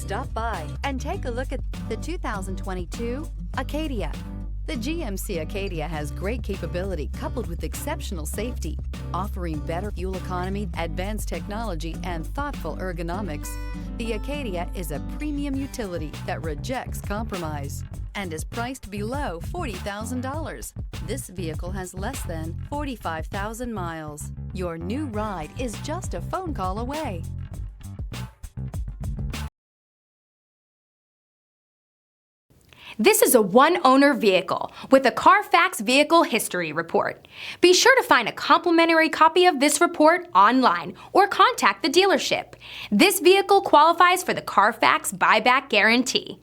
Stop by and take a look at the 2022 Acadia. The GMC Acadia has great capability coupled with exceptional safety, offering better fuel economy, advanced technology, and thoughtful ergonomics. The Acadia is a premium utility that rejects compromise and is priced below $40,000. This vehicle has less than 45,000 miles. Your new ride is just a phone call away. This is a one-owner vehicle with a Carfax Vehicle History Report. Be sure to find a complimentary copy of this report online or contact the dealership. This vehicle qualifies for the Carfax Buyback Guarantee.